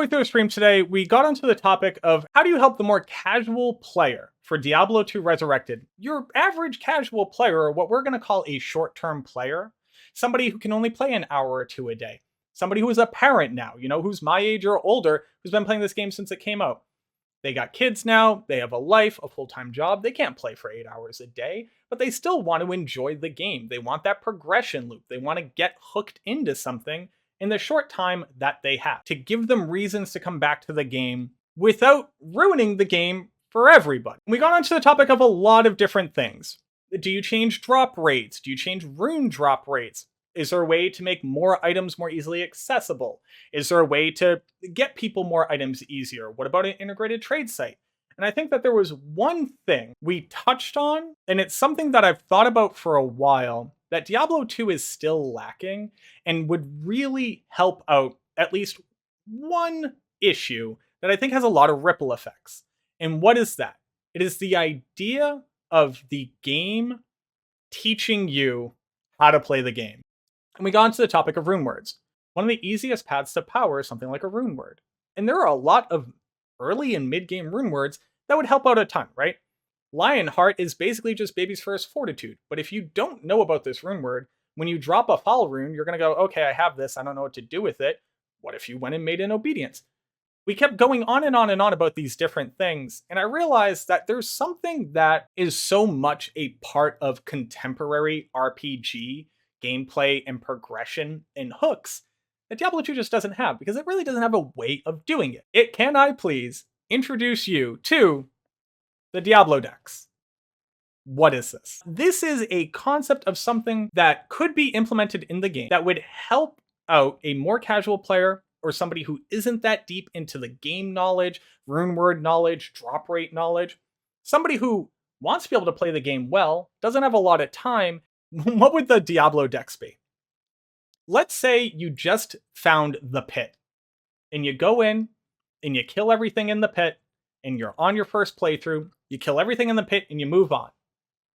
halfway through the stream today, we got onto the topic of how do you help the more casual player for Diablo 2 Resurrected? Your average casual player, or what we're going to call a short-term player, somebody who can only play an hour or two a day, somebody who is a parent now, who's my age or older, who's been playing this game since it came out. They got kids now, they have a life, a full-time job, they can't play for 8 hours a day, but they still want to enjoy the game. They want that progression loop. They want to get hooked into something in the short time that they have, to give them reasons to come back to the game without ruining the game for everybody. We got onto the topic of a lot of different things. Do you change drop rates? Do you change rune drop rates? Is there a way to make more items more easily accessible? Is there a way to get people more items easier? What about an integrated trade site? And I think that there was one thing we touched on, and it's something that I've thought about for a while, that Diablo 2 is still lacking and would really help out at least one issue that I think has a lot of ripple effects. And what is that? It is the idea of the game teaching you how to play the game. And we got into the topic of rune words. One of the easiest paths to power is something like a rune word. And there are a lot of early and mid-game rune words that would help out a ton, right? Lionheart is basically just baby's first fortitude, but if you don't know about this rune word, when you drop a foul rune, you're going to go, okay, I have this, I don't know what to do with it. What if you went and made an obedience? We kept going on and on and on about these different things, and I realized that there's something that is so much a part of contemporary RPG gameplay and progression and hooks that Diablo 2 just doesn't have, because it really doesn't have a way of doing it. Can I please introduce you to the Diablo decks? What is this? This is a concept of something that could be implemented in the game that would help out a more casual player or somebody who isn't that deep into the game knowledge, rune word knowledge, drop rate knowledge. Somebody who wants to be able to play the game well, doesn't have a lot of time. What would the Diablo decks be? Let's say you just found the pit and you go in and you kill everything in the pit and you're on your first playthrough, you kill everything in the pit and you move on.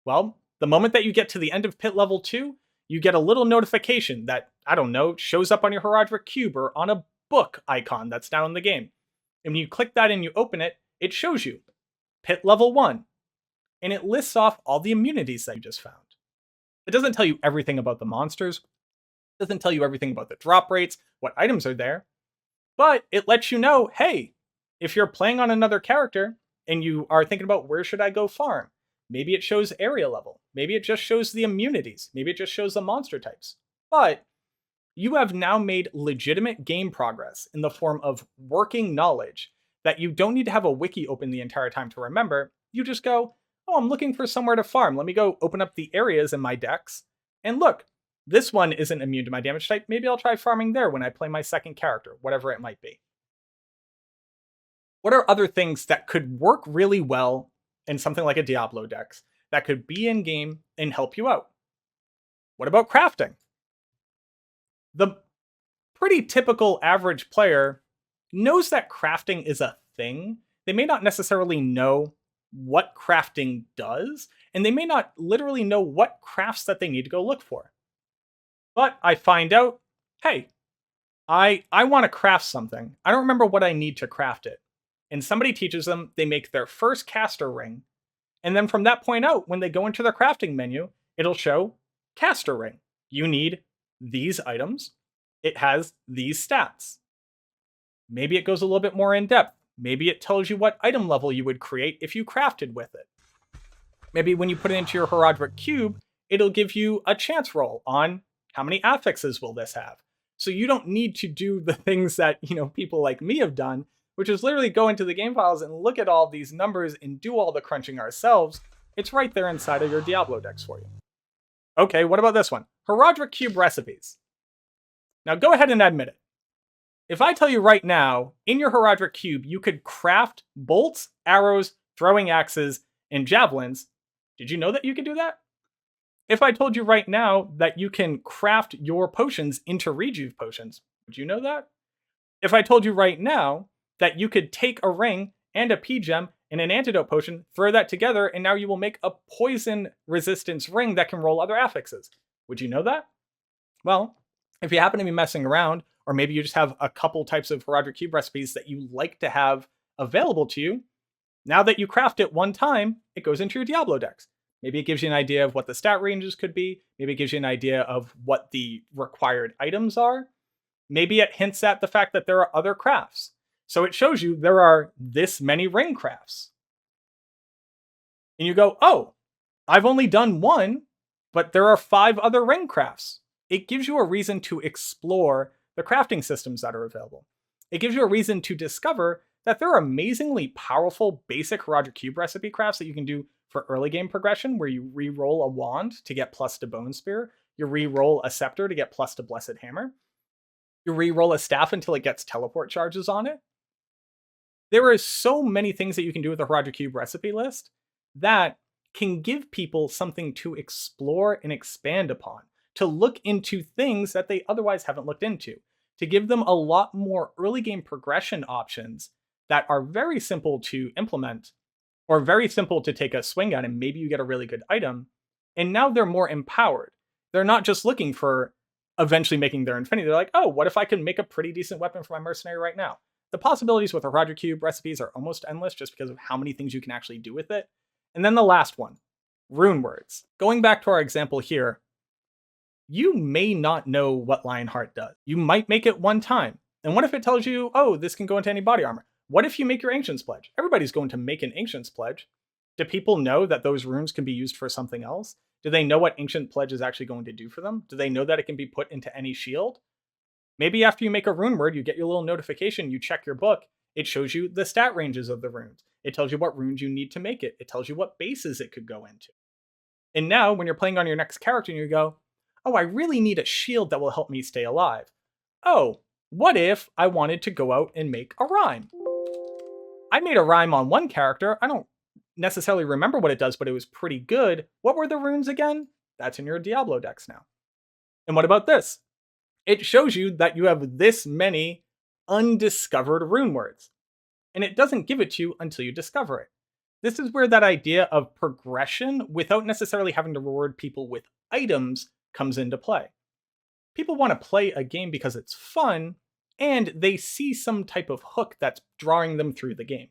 Well, the moment that you get to the end of pit level 2, you get a little notification that, I don't know, shows up on your heraldric cube or on a book icon that's down in the game. And when you click that and you open it, it shows you pit level 1. And it lists off all the immunities that you just found. It doesn't tell you everything about the monsters. It doesn't tell you everything about the drop rates, what items are there. But it lets you know, hey, if you're playing on another character and you are thinking about where should I go farm, maybe it shows area level. Maybe it just shows the immunities. Maybe it just shows the monster types. But you have now made legitimate game progress in the form of working knowledge that you don't need to have a wiki open the entire time to remember. You just go, oh, I'm looking for somewhere to farm. Let me go open up the areas in my decks. And look, this one isn't immune to my damage type. Maybe I'll try farming there when I play my second character, whatever it might be. What are other things that could work really well in something like a Diablo dex that could be in game and help you out? What about crafting? The pretty typical average player knows that crafting is a thing. They may not necessarily know what crafting does, and they may not literally know what crafts that they need to go look for. But I find out, hey, I want to craft something. I don't remember what I need to craft it. And somebody teaches them, they make their first caster ring. And then from that point out, when they go into their crafting menu, it'll show caster ring. You need these items. It has these stats. Maybe it goes a little bit more in depth. Maybe it tells you what item level you would create if you crafted with it. Maybe when you put it into your heraldric cube, it'll give you a chance roll on how many affixes will this have. So you don't need to do the things that, people like me have done, which is literally go into the game files and look at all these numbers and do all the crunching ourselves. It's right there inside of your Diablo decks for you. Okay, what about this one? Heraldric cube recipes. Now go ahead and admit it. If I tell you right now, in your heraldric cube, you could craft bolts, arrows, throwing axes, and javelins, did you know that you could do that? If I told you right now that you can craft your potions into rejuve potions, would you know that? If I told you right now that you could take a ring and a P-gem and an antidote potion, throw that together, and now you will make a poison resistance ring that can roll other affixes, would you know that? Well, if you happen to be messing around, or maybe you just have a couple types of Heraldric Cube recipes that you like to have available to you. Now that you craft it one time, it goes into your Diablo decks. Maybe it gives you an idea of what the stat ranges could be. Maybe it gives you an idea of what the required items are. Maybe it hints at the fact that there are other crafts. So it shows you there are this many ring crafts. And you go, oh, I've only done one, but there are 5 other ring crafts. It gives you a reason to explore the crafting systems that are available. It gives you a reason to discover that there are amazingly powerful basic Heraldric Cube recipe crafts that you can do for early game progression, where you re-roll a wand to get plus to Bone Spear, you re-roll a scepter to get plus to Blessed Hammer, you re-roll a staff until it gets teleport charges on it. There are so many things that you can do with the Heraldric Cube recipe list that can give people something to explore and expand upon, to look into things that they otherwise haven't looked into, to give them a lot more early game progression options that are very simple to implement or very simple to take a swing at, and maybe you get a really good item. And now they're more empowered. They're not just looking for eventually making their infinity. They're like, oh, what if I can make a pretty decent weapon for my mercenary right now? The possibilities with the Heraldric Cube recipes are almost endless just because of how many things you can actually do with it. And then the last one, rune words. Going back to our example here, you may not know what Lionheart does. You might make it one time. And what if it tells you, oh, this can go into any body armor? What if you make your Ancient's Pledge? Everybody's going to make an Ancient's Pledge. Do people know that those runes can be used for something else? Do they know what Ancient Pledge is actually going to do for them? Do they know that it can be put into any shield? Maybe after you make a rune word, you get your little notification, you check your book, it shows you the stat ranges of the runes. It tells you what runes you need to make it. It tells you what bases it could go into. And now, when you're playing on your next character and you go, oh, I really need a shield that will help me stay alive. Oh, what if I wanted to go out and make a rhyme? I made a rhyme on one character. I don't necessarily remember what it does, but it was pretty good. What were the runes again? That's in your Diablo decks now. And what about this? It shows you that you have this many undiscovered rune words. And it doesn't give it to you until you discover it. This is where that idea of progression, without necessarily having to reward people with items, comes into play. People want to play a game because it's fun, and they see some type of hook that's drawing them through the game.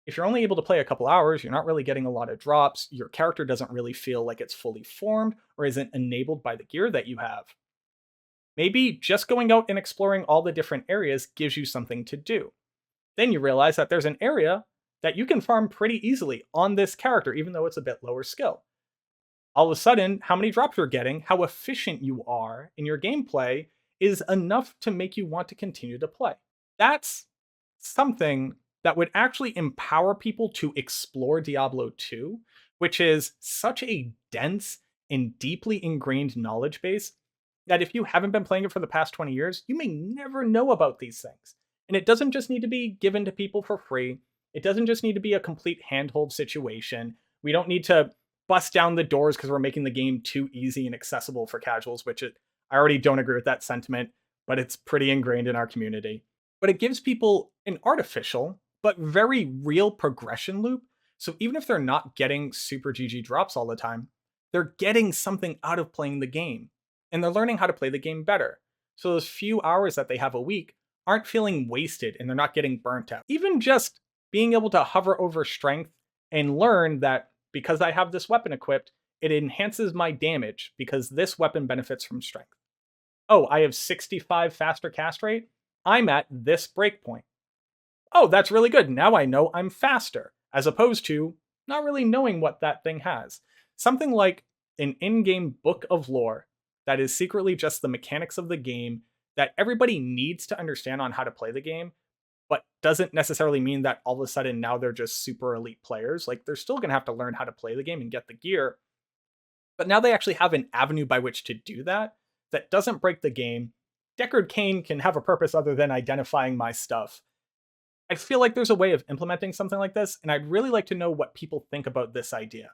If you're only able to play a couple hours, you're not really getting a lot of drops, your character doesn't really feel like it's fully formed or isn't enabled by the gear that you have. Maybe just going out and exploring all the different areas gives you something to do. Then you realize that there's an area that you can farm pretty easily on this character, even though it's a bit lower skill. All of a sudden, how many drops you're getting, how efficient you are in your gameplay is enough to make you want to continue to play. That's something that would actually empower people to explore Diablo 2, which is such a dense and deeply ingrained knowledge base that if you haven't been playing it for the past 20 years, you may never know about these things. And it doesn't just need to be given to people for free. It doesn't just need to be a complete handhold situation. We don't need to bust down the doors because we're making the game too easy and accessible for casuals, I already don't agree with that sentiment, but it's pretty ingrained in our community. But it gives people an artificial, but very real progression loop. So even if they're not getting super GG drops all the time, they're getting something out of playing the game. And they're learning how to play the game better. So those few hours that they have a week aren't feeling wasted and they're not getting burnt out. Even just being able to hover over strength and learn that because I have this weapon equipped, it enhances my damage because this weapon benefits from strength. Oh, I have 65 faster cast rate. I'm at this breakpoint. Oh, that's really good. Now I know I'm faster, as opposed to not really knowing what that thing has. Something like an in-game book of lore that is secretly just the mechanics of the game that everybody needs to understand on how to play the game, but doesn't necessarily mean that all of a sudden now they're just super elite players. Like, they're still going to have to learn how to play the game and get the gear. But now they actually have an avenue by which to do that doesn't break the game. Deckard Cain can have a purpose other than identifying my stuff. I feel like there's a way of implementing something like this, and I'd really like to know what people think about this idea.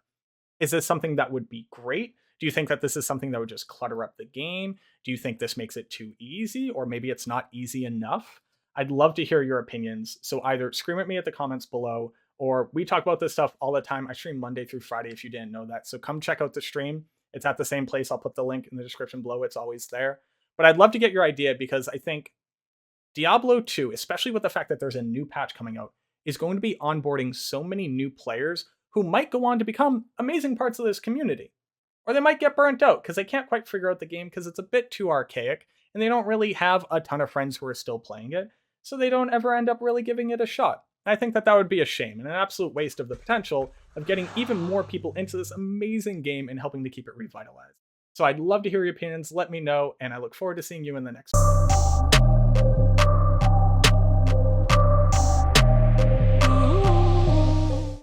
Is this something that would be great? Do you think that this is something that would just clutter up the game? Do you think this makes it too easy, or maybe it's not easy enough? I'd love to hear your opinions, so either scream at me at the comments below, or we talk about this stuff all the time. I stream Monday through Friday if you didn't know that, so come check out the stream. It's at the same place. I'll put the link in the description below. It's always there. But I'd love to get your idea because I think Diablo 2, especially with the fact that there's a new patch coming out, is going to be onboarding so many new players who might go on to become amazing parts of this community. Or they might get burnt out because they can't quite figure out the game because it's a bit too archaic and they don't really have a ton of friends who are still playing it, so they don't ever end up really giving it a shot. I think that would be a shame and an absolute waste of the potential of getting even more people into this amazing game and helping to keep it revitalized. So I'd love to hear your opinions, let me know, and I look forward to seeing you in the next one.